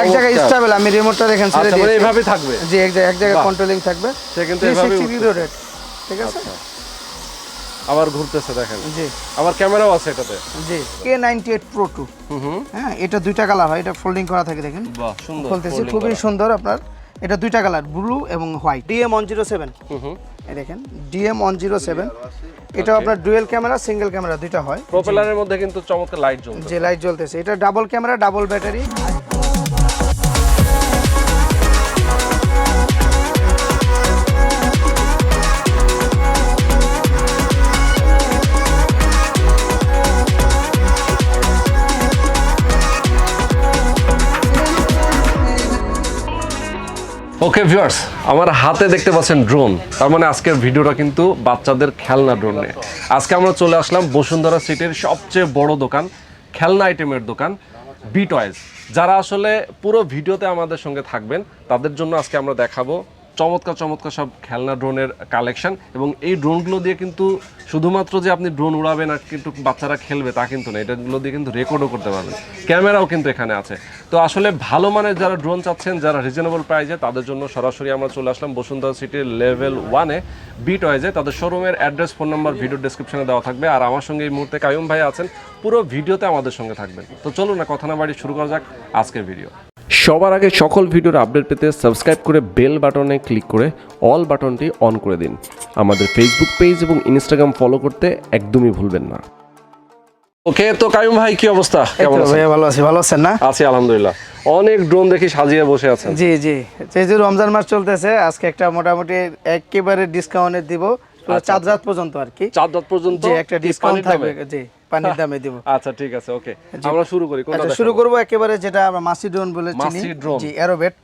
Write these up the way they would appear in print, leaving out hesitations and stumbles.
এক জায়গায় স্টেবল আমি রিমোটটা দেখেন ছেড়ে দিই মানে এইভাবে থাকবে জি এক জায়গায় কন্ট্রোলিং থাকবে সে কিন্তু এইভাবে রোটেট ঠিক আছে আবার ঘুরতেছে দেখেন জি আবার ক্যামেরাও আছে এটাতে জি K98 Pro 2 হ্যাঁ এটা দুইটা কালার হয় এটা ফোল্ডিং করা থাকে দেখেন বাহ সুন্দর খুলতেছি খুবই সুন্দর আপনার এটা দুইটা কালার ব্লু এবং হোয়াইট DM107 এই দেখেন DM107 এটা আপনার ডুয়াল ক্যামেরা সিঙ্গেল ক্যামেরা দুইটা হয় প্রপেলারের মধ্যে কিন্তু চমৎকার লাইট জ্বলছে যে লাইট জ্বলতেছে এটা double camera double battery okay viewers আমার হাতে দেখতে পাচ্ছেন ড্রোন তার মানে আজকের ভিডিওটা কিন্তু বাচ্চাদের খেলনা ড্রোন নিয়ে আজকে আমরা চলে আসলাম বসুন্ধরা সিটির সবচেয়ে বড় দোকান খেলনা আইটেমের দোকান বি টয়েজ যারা আসলে পুরো ভিডিওতে আমাদের সঙ্গে থাকবেন তাদের জন্য আজকে আমরা দেখাবো চমৎকার চমৎকার সব খেলনা ড্রোনের কালেকশন এবং এই ড্রোনগুলো দিয়ে কিন্তু শুধুমাত্র যে আপনি ড্রোন উড়াবেন আর কিন্তু বাচ্চারা খেলবে তা কিন্তু না এটাগুলো দিয়ে কিন্তু রেকর্ডও করতে পারবেন ক্যামেরাও কিন্তু এখানে আছে তো আসলে ভালো মানের যারা ড্রোন চাচ্ছেন যারা রিজনেবল প্রাইসে তাদের জন্য সরাসরি আমরা চলে আসলাম বসুন্ধরা সিটির লেভেল 1-এ বি টয়েজে তাদের শোরুমের অ্যাড্রেস ফোন নাম্বার ভিডিও ডেসক্রিপশনে দেওয়া থাকবে আর আমার সঙ্গে এই মুহূর্তে কায়ুম ভাই আছেন পুরো ভিডিওতে আমাদের সঙ্গে থাকবেন তো চলুন না কথা না বাড়ি শুরু করা যাক আজকের ভিডিও সবার আগে সকল ভিডিওর আপডেট পেতে সাবস্ক্রাইব করে বেল বাটনে ক্লিক করে অল বাটনটি অন করে দিন আমাদের ফেসবুক পেজ এবং ইনস্টাগ্রাম ফলো করতে একদমই ভুলবেন না ওকে তো কায়ুম ভাই কি অবস্থা কেমন আছেন ভাই ভালো আছি ভালো আছেন না আছি আলহামদুলিল্লাহ অনেক ড্রোন দেখি সাজিয়ে বসে আছেন জি জি যেহেতু রমজান মাস চলতেছে আজকে একটা মোটামুটি একেবারে ডিসকাউন্টে দিব চাঁদ রাত পর্যন্ত আর কি চাঁদ রাত পর্যন্ত জি একটা ডিসকাউন্ট থাকবে জি পানির দামে দিব আচ্ছা ঠিক আছে ওকে আমরা শুরু করি কোনটা শুরু করব একেবারে যেটা আমরা মাসি ড্রোন বলে চিনি জি এরোবেট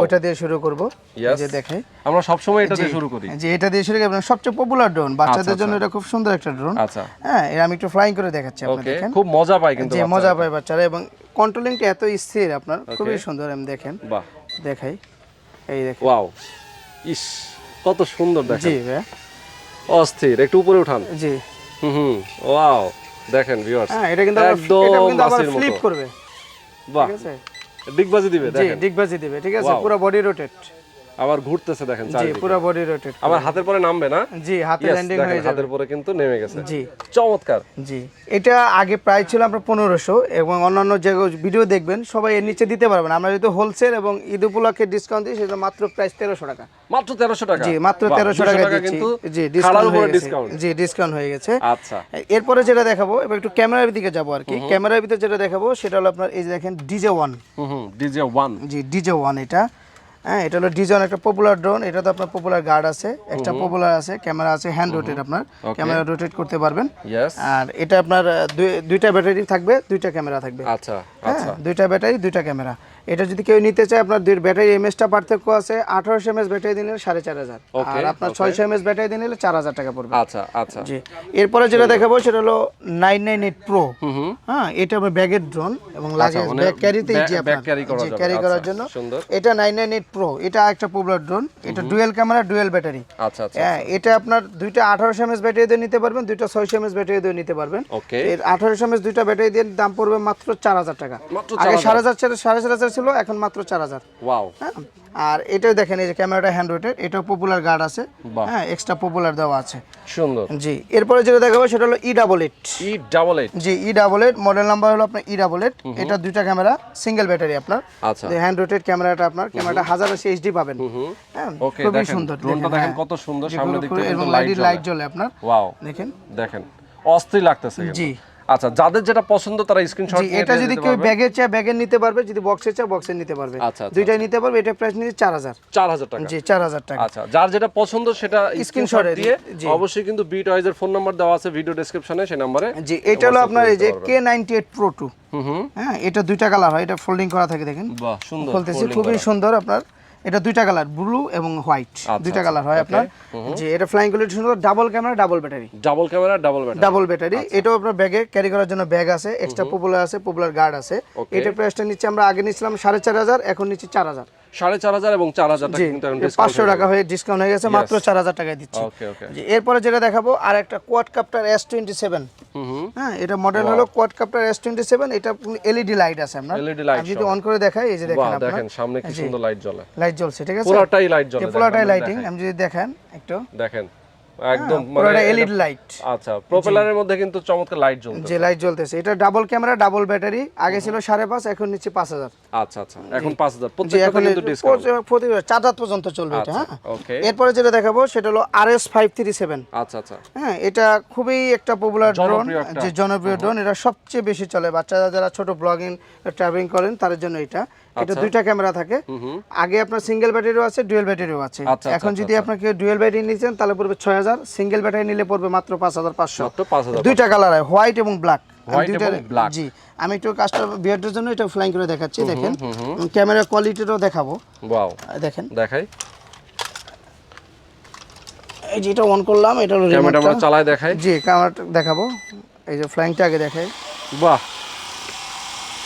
ওটা দিয়ে শুরু করব এই যে দেখে আমরা সব সময় এটা দিয়ে শুরু করি জি এটা দিয়ে শুরু করি সবচেয়ে পপুলার ড্রোন বাচ্চাদের জন্য এটা খুব সুন্দর একটা ড্রোন আচ্ছা হ্যাঁ এটা আমি একটু ফ্লাইং করে দেখাচ্ছি আপনাদের দেখেন খুব মজা পায় কিন্তু জি মজা পায় বাচ্চারা এবং কন্ট্রোলিংটা এত স্থির আপনার খুবই সুন্দর আমি দেখেন বাহ দেখাই এই দেখেন ওয়াও ইস কত সুন্দর দেখেন জি ভাই অস্থির একটু উপরে উঠান জি ওয়াও দেখেন ভিউয়ার্স হ্যাঁ এটা কিন্তু আবার ফ্লিপ করবে বাহ ঠিক আছে ডিগবাজি দিবে দেখেন জি ডিগবাজি দিবে ঠিক আছে পুরো বডি রোটেট আবার ঘুরতেছে দেখেন চারিদিকে জি পুরো বডি রোটেট আমার হাতের পরে নামবে না জি হাতে ল্যান্ডিং হয়ে যাবে হাতের পরে কিন্তু নেমে গেছে জি চমৎকার জি এটা আগে প্রাইস ছিল আমরা 1500 এবং অন্যান্য যে ভিডিও দেখবেন সবাই এর নিচে দিতে পারবেন আমরা যেহেতু হোলসেল এবং ঈদ উপলক্ষে ডিসকাউন্ট দিই সেটা মাত্র প্রাইস 1300 টাকা মাত্র 1300 টাকা জি মাত্র 1300 টাকা দিচ্ছি জি ডিসকাউন্ট জি ডিসকাউন্ট হয়ে গেছে আচ্ছা এরপরে যেটা দেখাবো এবার একটু ক্যামেরার দিকে যাব আর কি ক্যামেরার ভিতরে যেটা দেখাবো সেটা হলো আপনার এই যে দেখেন DJ1 DJ1 জি DJ1 এটা হ্যাঁ এটা হলো ডিজাইন একটা পপুলার ড্রোন এটা তো আপনার পপুলার গার্ড আছে একটা পপুলার আছে ক্যামেরা আছে হ্যান্ড রোটেট আপনার ক্যামেরা রোটেট করতে পারবেন আর এটা আপনার দুইটা ব্যাটারি থাকবে দুইটা ক্যামেরা থাকবে আচ্ছা আচ্ছা দুইটা ব্যাটারি দুইটা ক্যামেরা এটা যদি কেউ নিতে চায় আপনার দুই ব্যাটারি এমএসটা পার্থক্য আছে 1800 এমএস ব্যাটারি দিলে 4500 আর আপনার 600 এমএস ব্যাটারি দিলে 4000 টাকা পড়বে আচ্ছা আচ্ছা জি এরপরে যেটা দেখাবো সেটা হলো 998 প্রো হ্যাঁ এটা আমার ব্যাগের ড্রোন এবং লাগে ব্যাগ ক্যারিতে ইজি আপনার জি ক্যারি করার জন্য এটা 998 প্রো এটা একটা পপুলার ড্রোন এটা ডুয়াল ক্যামেরা ডুয়াল ব্যাটারি আচ্ছা আচ্ছা হ্যাঁ এটা আপনার দুইটা 1800 এমএস ব্যাটারি দিয়ে নিতে পারবেন দুইটা 600 এমএস ব্যাটারি দিয়ে নিতে পারবেন ওকে এর 1800 এমএস দুইটা ব্যাটারি দিয়ে দাম পড়বে মাত্র 4000 টাকা আগে 4500 ছিল এখন মাত্র 4000 ওয়াও হ্যাঁ আর এটাও দেখেন এই যে ক্যামেরাটা হ্যান্ড রোটেট এটাও পপুলার গার্ড আছে হ্যাঁ এক্সট্রা পপুলার দেওয়া আছে সুন্দর জি এরপরে যেটা দেখাবো সেটা হলো E88 জি E88 মডেল নাম্বার হলো আপনার E88 এটা দুইটা ক্যামেরা সিঙ্গেল ব্যাটারি আপনার আচ্ছা যে হ্যান্ড রোটেট ক্যামেরাটা আপনার ক্যামেরাটা 1080 এইচডি পাবেন হ্যাঁ ওকে খুবই সুন্দর ড্রোনটা দেখেন কত সুন্দর সামনে দিকে কিন্তু লাইট জ্বলে আপনার ওয়াও দেখেন অস্থির লাগতেছে জি আচ্ছা যাদের যেটা পছন্দ তারা স্ক্রিনশট নিয়ে এটা যদি কেউ ব্যাগে চায় ব্যাগে নিতে পারবে যদি বক্সে চায় বক্সে নিতে পারবে আচ্ছা দুইটাই নিতে পারবে এটা প্রাইস নিচ্ছে 4000 টাকা জি 4000 টাকা আচ্ছা যার যেটা পছন্দ সেটা স্ক্রিনশট দিয়ে অবশ্যই কিন্তু বি টয়েজ এর ফোন নাম্বার দেওয়া আছে ভিডিও ডেসক্রিপশনে সেই নম্বরে জি এটা হলো আপনার এই যে K98 Pro 2 হ্যাঁ এটা দুইটা কালার হয় এটা ফোল্ডিং করা থাকে দেখেন বাহ সুন্দর খুলতেছি খুবই সুন্দর আপনার এটা দুইটা কালার ব্লু এবং হোয়াইট দুইটা কালার হয় আপনার যে এটা ফ্লাইং কোয়ালিটি সুন্দর double camera double battery double battery এটাও আপনার ব্যাগে ক্যারি করার জন্য ব্যাগ আছে এক্সট্রা পপুলার আছে পপুলার গার্ড আছে এটা প্রাইসটা নিচ্ছে আমরা আগে নিছিলাম 4500 এখন নিচ্ছি 4000 4,500 এবং 4,000 টাকা কিন্তু এখন 500 টাকা হয়ে ডিসকাউন্ট হয়ে গেছে, মাত্র 4,000 টাকায় দিচ্ছি। ওকে ওকে। জি, এরপরে যেটা দেখাবো আর একটা কোয়াড কাপ্টার S27। হ্যাঁ, এটা মডেল হলো কোয়াড কাপ্টার S27। এটা এলইডি লাইট আছে আপনার, আমি যদি অন করে দেখাই, এই যে দেখেন আপনারা, দেখেন সামনে কি সুন্দর লাইট জ্বলে, লাইট জ্বলছে, ঠিক আছে, পুরোটাই লাইট জ্বলে, পুরোটাই লাইটিং। আমি যদি দেখেন একটু, দেখেন একদম পুরোটা এলইডি লাইট। আচ্ছা, প্রপেলারের মধ্যে কিন্তু চমৎকার লাইট জ্বলছে, যে লাইট জ্বলতেছে। এটা ডাবল ক্যামেরা, ডাবল ব্যাটারি, আগে ছিল 5.5, এখন নিচে 5,000। আচ্ছা আচ্ছা, এখন 5,000 প্রত্যেকটা কিন্তু ডিসকাউন্ট, চার্জার পর্যন্ত চলবে এটা। হ্যাঁ, ওকে। এরপরে যেটা দেখাবো সেটা হলো RS537। আচ্ছা আচ্ছা, হ্যাঁ, এটা খুবই একটা পপুলার ড্রোন, যে জনপ্রিয় ড্রোন। এটা সবচেয়ে বেশি চলে বাচ্চারা যারা ছোট ব্লগিং ট্রাভেলিং করেন তাদের জন্য এটা। এটা দুইটা ক্যামেরা থাকে, আগে আপনার সিঙ্গেল ব্যাটারিও আছে, ডুয়াল ব্যাটারিও আছে। এখন যদি আপনাকে ডুয়াল ব্যাটারি নিতেন তাহলে পড়বে 6,000, সিঙ্গেল ব্যাটারি নিলে পড়বে মাত্র 5,500। দুইটা কালার হয়, হোয়াইট এবং ব্ল্যাক। জি, আমি একটু কাস্টমার ভিউয়ারদের জন্য এটা ফ্লাইং করে দেখাচ্ছি। দেখেন ক্যামেরা কোয়ালিটিটাও দেখাবো। ওয়াও, দেখেন, দেখাই, এই যে এটা অন করলাম, এটা হলো ক্যামেরাটা আমরা চালায় দেখাই। জি, ক্যামেরাটা দেখাবো। এই যে ফ্লাইংটা আগে দেখাই। বাহ,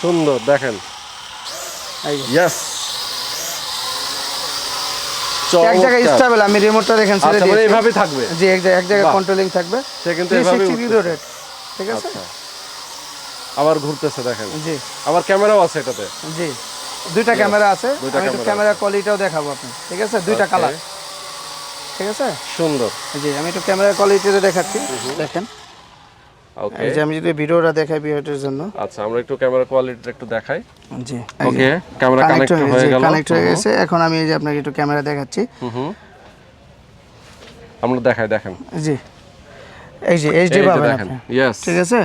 সুন্দর, দেখেন, ইয়েস, এক জায়গায় স্টেবল। আমি রিমোটটা দেখেন ছেড়ে দিয়েছি, এইভাবেই থাকবে। জি, এক জায়গায় কন্ট্রোলিং থাকবে, সে কিন্তু এইভাবেই রোটেট, ঠিক আছে। আবার ঘুরতেছে, দেখেন। জি, আবার ক্যামেরাও আছে এটাতে। জি, দুইটা ক্যামেরা আছে। আমি একটু ক্যামেরা কোয়ালিটিটাও দেখাবো আপনি, ঠিক আছে। দুইটা কালার, ঠিক আছে, সুন্দর। জি, আমি একটু ক্যামেরা কোয়ালিটিটা দেখাচ্ছি, দেখেন। ওকে, এই যে আমি যদি ভিডিওটা দেখাই ভিউয়ারদের জন্য। আচ্ছা, আমরা একটু ক্যামেরা কোয়ালিটিটা একটু দেখাই। জি, ওকে, ক্যামেরা কানেক্ট হয়ে গেল, কানেক্ট হয়ে গেছে। এখন আমি এই যে আপনাকে একটু ক্যামেরা দেখাচ্ছি। আমরা দেখাই, দেখেন। জি, এই যে এইচডি পাবেন আপনি, ঠিক আছে,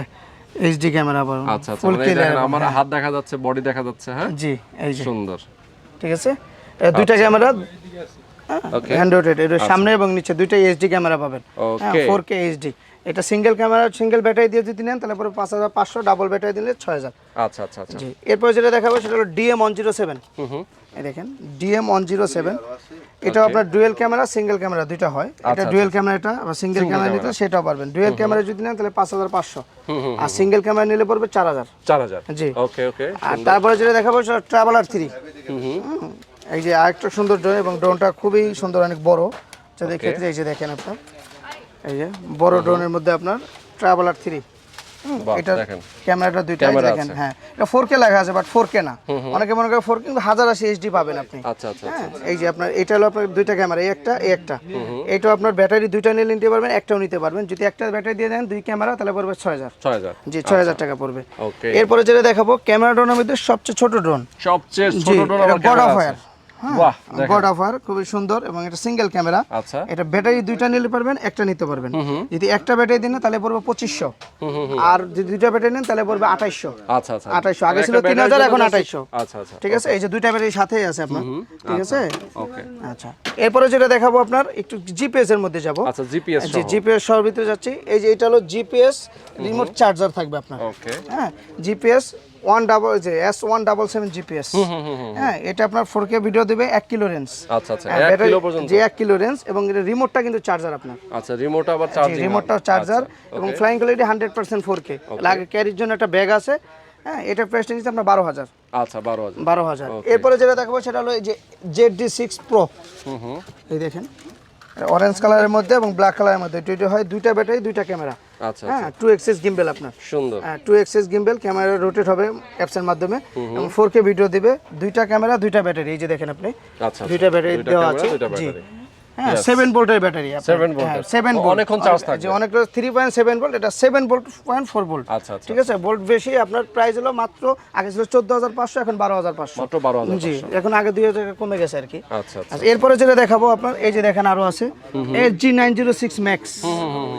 এইচডি ক্যামেরা পাবেন। আচ্ছা আচ্ছা, ফুল ক্লিয়ার, আমার হাত দেখা যাচ্ছে, বডি দেখা যাচ্ছে। হ্যাঁ, জি, এই যে সুন্দর, ঠিক আছে। দুইটা ক্যামেরা, ওকে, হ্যান্ড রোটেট, এর সামনে এবং নিচে দুইটা এইচডি ক্যামেরা পাবেন। ওকে, 4K এইচডি। এটা সিঙ্গেল ক্যামেরা, সিঙ্গেল ব্যাটারি দিয়ে যদি নেন তাহলে পরে 5,500, ডাবল ব্যাটারি দিলে 6,000। আচ্ছা আচ্ছা আচ্ছা, জি। এরপর যেটা দেখাবো সেটা হলো DM107। এই দেখেন DM107, এটা আপনার ডুয়াল ক্যামেরা, সিঙ্গেল ক্যামেরা দুইটা হয়। এটা ডুয়াল ক্যামেরা, এটা আবার সিঙ্গেল ক্যামেরা নিতে সেটাও পারবেন। ডুয়াল ক্যামেরা যদি নেন তাহলে 5,500, আর সিঙ্গেল ক্যামেরা নিলে পড়বে 4,000। জি, ওকে ওকে। আর তারপরে যেটা দেখাবো সেটা ট্রাভেলার 3। এই যে আরেকটা সুন্দর ড্রোন, এবং ড্রোনটা খুবই সুন্দর, অনেক বড়। যাদের ক্ষেত্রে এই যে দেখেন আপনার, এই যে বড় ড্রোনের মধ্যে আপনার ট্রাভেলার 3। এটা ক্যামেরাটা দুইটা দেখেন। হ্যাঁ, এটা 4K লেখা আছে, বাট 4K না। অনেকে মনে করে 4K, কিন্তু 1080 এইচডি পাবেন আপনি। আচ্ছা আচ্ছা, এই যে আপনার এটা হলো আপনার দুইটা ক্যামেরা, এই একটা, এই একটা। এটা আপনার ব্যাটারি দুইটা নিতে পারবেন, একটাও নিতে পারবেন। যদি একটা ব্যাটারি দিয়ে দেন, দুই ক্যামেরা, তাহলে পড়বে 6,000। জি, 6,000 টাকা পড়বে। ওকে, এরপরে যেটা দেখাবো ক্যামেরা ড্রোনের মধ্যে সবচেয়ে ছোট ড্রোন, সবচেয়ে ছোট ড্রোন আমার ক্যামেরা আছে। বাহ, গড অফ ওয়ার, খুবই সুন্দর, এবং এটা সিঙ্গেল ক্যামেরা। আচ্ছা, এটা ব্যাটারি দুইটা নিতে পারবেন, একটা নিতে পারবেন। যদি একটা ব্যাটারি দেন তাহলে পড়বে 2,500, আর যদি দুইটা ব্যাটারি নেন তাহলে পড়বে 2,800। আচ্ছা আচ্ছা, 2,800, আগে ছিল 3,000, এখন 2,800। আচ্ছা আচ্ছা, ঠিক আছে। এই যে দুইটা ব্যাটারি সাথেই আছে আপনার, ঠিক আছে। ওকে, আচ্ছা, এরপরে যেটা দেখাবো আপনার একটু জিপিএস এর মধ্যে যাব। আচ্ছা, জিপিএস, জি, জিপিএস সর ভিতরে যাচ্ছি। এই যে এটা হলো জিপিএস রিমোট চার্জার থাকবে আপনার। ওকে, হ্যাঁ, জিপিএস S177 জিপিএস। হ্যাঁ, এটা আপনার 4K ভিডিও দিবে, 1 কিলো রেঞ্জ। আচ্ছা আচ্ছা, 1 কিলো পর্যন্ত, যে 1 কিলো রেঞ্জ, এবং এর রিমোটটা কিন্তু চার্জার আপনার। আচ্ছা, রিমোট আবার চার্জিং, রিমোটটাও চার্জার, এবং ফ্লাইং কোয়ালিটি 100% 4K। লাগে ক্যারির জন্য একটা ব্যাগ আছে। হ্যাঁ, এটা প্রাইস নিচ্ছে আপনার 12,000। আচ্ছা, 12,000। এরপরে যেটা দেখাবো সেটা হলো এই যে ZD6 Pro। এই দেখেন, অরেঞ্জ কালারের মধ্যে এবং ব্ল্যাক কালারের মধ্যে দুইটা হয়, দুইটা ব্যাটারি, দুইটা ক্যামেরা। আচ্ছা, হ্যাঁ, 2 এক্সিস গিম্বেল আপনার, সুন্দর। হ্যাঁ, 2 এক্সিস গিম্বেল, ক্যামেরা রোটেট হবে অ্যাপস এর মাধ্যমে, এবং 4K ভিডিও দিবে। দুইটা ক্যামেরা, দুইটা ব্যাটারি, এই যে দেখেন আপনি। আচ্ছা, দুইটা ব্যাটারি দেওয়া আছে। জি, হ্যাঁ, 7 ভোল্টের ব্যাটারি, 7 ভোল্ট, অনেকক্ষণ চার্জ থাকে। যে অনেকটা 3.7 ভোল্ট, এটা 7 ভোল্ট 0.4 ভোল্ট। আচ্ছা, ঠিক আছে, ভোল্ট বেশি। আপনার প্রাইস হলো মাত্র, আগে ছিল 14,500, এখন 12,500, মাত্র 12,000। জি, এখন আগে 2,000 টাকা কমে গেছে আর কি। আচ্ছা আচ্ছা, এরপরে যেটা দেখাবো আপনার, এই যে দেখেন আরো আছে SG906 Max।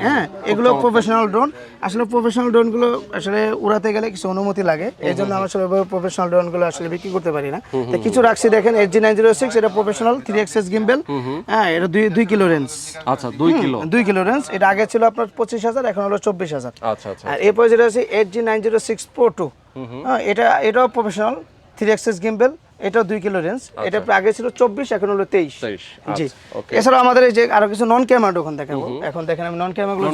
হ্যাঁ, এগুলো প্রফেশনাল ড্রোন। আসলে প্রফেশনাল ড্রোনগুলো আসলে উড়াতে গেলে কিছু অনুমতি লাগে, এই জন্য আমরা আসলে প্রফেশনাল ড্রোনগুলো আসলে বিক্রি করতে পারি না। তো কিছু রাখছি, দেখেন SG906, এটা প্রফেশনাল 3 এক্সিস গিম্বেল। হ্যাঁ, এটা 2 কিলো রেঞ্জ। আচ্ছা, 2 কিলো রেঞ্জ। এটা আগে ছিল আপনার 25,000, এখন হলো 24,000। আচ্ছা আচ্ছা, আর এরপর যেটা আছে SG906 Pro 2। হ্যাঁ, এটাও প্রফেশনাল 3 এক্সিস গিম্বেল, এটা 2 কিলো রেঞ্জ। এটা আগে ছিল 24, এখন হলো 23। জি, ওকে। এছাড়া আমাদের এই যে আরো কিছু নন ক্যামেরা ড্রোন দেখাবো। এখন দেখেন আমি নন ক্যামেরা গুলো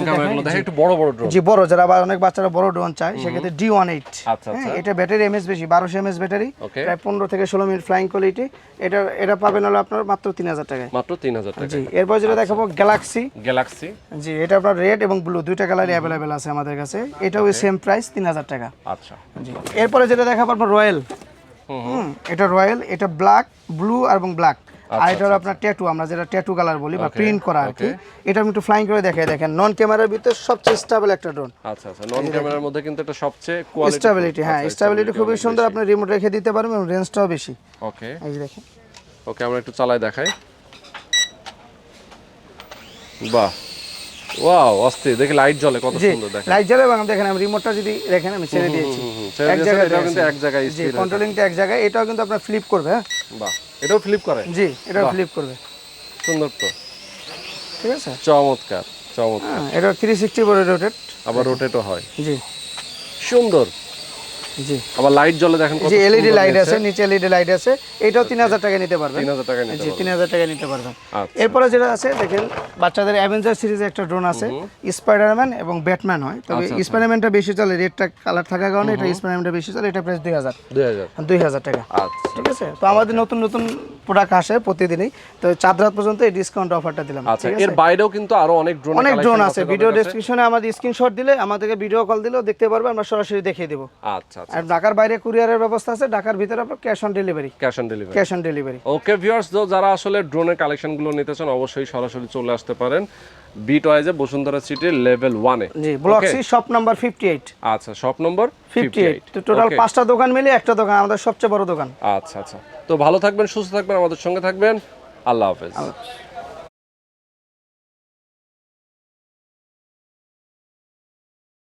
দেখাই, একটু বড় বড় ড্রোন। জি, বড়, যারা আবার অনেক বাচ্চারা বড় ড্রোন চায় সেক্ষেত্রে D18। আচ্ছা আচ্ছা। এটা ব্যাটারি এমএস বেশি, 1200 এমএস ব্যাটারি, প্রায় 15 থেকে 16 মিনিট ফ্লাইং কোয়ালিটি। এটা পাবেন হলো আপনার মাত্র 3000 টাকায়। মাত্র 3000 টাকা। জি, এরপর যেটা দেখাবো গ্যালাক্সি। জি, এটা আপনার রেড এবং ব্লু দুইটা কালারই अवेलेबल আছে আমাদের কাছে। এটাও সেম প্রাইস 3000 টাকা। আচ্ছা। জি, এরপরে যেটা দেখাবো আপনার রয়্যাল। এটা রয়্যাল, এটা ব্ল্যাক, ব্লু এবং ব্ল্যাক। আর এটা হলো আপনার ট্যাটু, আমরা যেটা ট্যাটু কালার বলি বা প্রিন্ট করা আর কি। এটা আমি একটু ফ্লাইং করে দেখাই। দেখেন নন ক্যামেরার ভিতর সবচেয়ে স্টেবল একটা ড্রোন। আচ্ছা আচ্ছা, নন ক্যামেরার মধ্যে কিন্তু এটা সবচেয়ে কোয়ালিটি, স্টেবিলিটি, হ্যাঁ স্টেবিলিটি খুবই সুন্দর। আপনি রিমোট রেখে দিতে পারবেন এবং রেঞ্জটাও বেশি। ওকে, এই যে দেখেন। ওকে, আমরা একটু চালাই দেখাই। বাহ, ওয়াও, অস্থির। দেখি লাইট জ্বলে, কত সুন্দর দেখেন। লাইট জ্বলে এবং দেখেন আমি রিমোটটা যদি দেখেন আমি ছেড়ে দিয়েছি, এক জায়গায়, এটাও কিন্তু এক জায়গায় জি, স্থির। কন্ট্রোলিংটা এক জায়গায়। এটাও কিন্তু আপনার ফ্লিপ করবে। হ্যাঁ, বাহ, এটাও ফ্লিপ করে। জি, এটাও ফ্লিপ করবে। সুন্দর তো, ঠিক আছে, চমৎকার চমৎকার। এটা 360 করে রোটেট, আবার রোটেটও হয়। জি, সুন্দর। জি, আবার লাইট জ্বলে দেখেন, কত জি, এলইডি লাইট আছে, নিচে এলইডি লাইট আছে। এটাও 3000 টাকা নিতে পারবেন। 3000 টাকা নিতে জি, পারবেন। 3000 টাকা নিতে পারবেন। আচ্ছা। এরপরে যেটা আছে দেখেন, বাচ্চাদের অ্যাভেঞ্জার সিরিজে একটা ড্রোন আছে, স্পাইডারম্যান এবং ব্যাটম্যান হয়। তবে স্পাইডারম্যানটা বেশি চলে, রেডটা কালার থাকার কারণে এটা স্পাইডারম্যানটা বেশি চলে। এটা প্রাইস 2000 টাকা। আচ্ছা, ঠিক আছে। তো আমাদের নতুন নতুন প্রোডাক্ট আসে প্রতিদিনই, তো চাঁদ রাত পর্যন্ত এই ডিসকাউন্ট অফারটা দিলাম। আচ্ছা, এর বাইরেও কিন্তু আরো অনেক ড্রোন আছে। ভিডিও ডেসক্রিপশনে আমাদের স্ক্রিনশট দিলে, আমাদেরকে ভিডিও কল দিলেও দেখতে পারবে, আমরা সরাসরি দেখিয়ে দেব। আচ্ছা আচ্ছা। আর ঢাকার বাইরে কুরিয়ারের ব্যবস্থা আছে, ঢাকার ভিতরে আপনার cash on delivery. Cash on delivery. Okay viewers, যারা আসলে ড্রোনের কালেকশনগুলো নিতে চান অবশ্যই সরাসরি চলে আসতে পারেন বিট ওয়াইজে বসুন্ধরা সিটির লেভেল 1 এ। জি, ব্লক সি, শপ নাম্বার 58। আচ্ছা, শপ নম্বর 58। তো টোটাল 5টা দোকান মিলে একটা দোকান আমাদের সবচেয়ে বড় দোকান। আচ্ছা আচ্ছা। তো ভালো থাকবেন, সুস্থ থাকবেন, আমাদের সঙ্গে থাকবেন। আল্লাহ হাফেজ।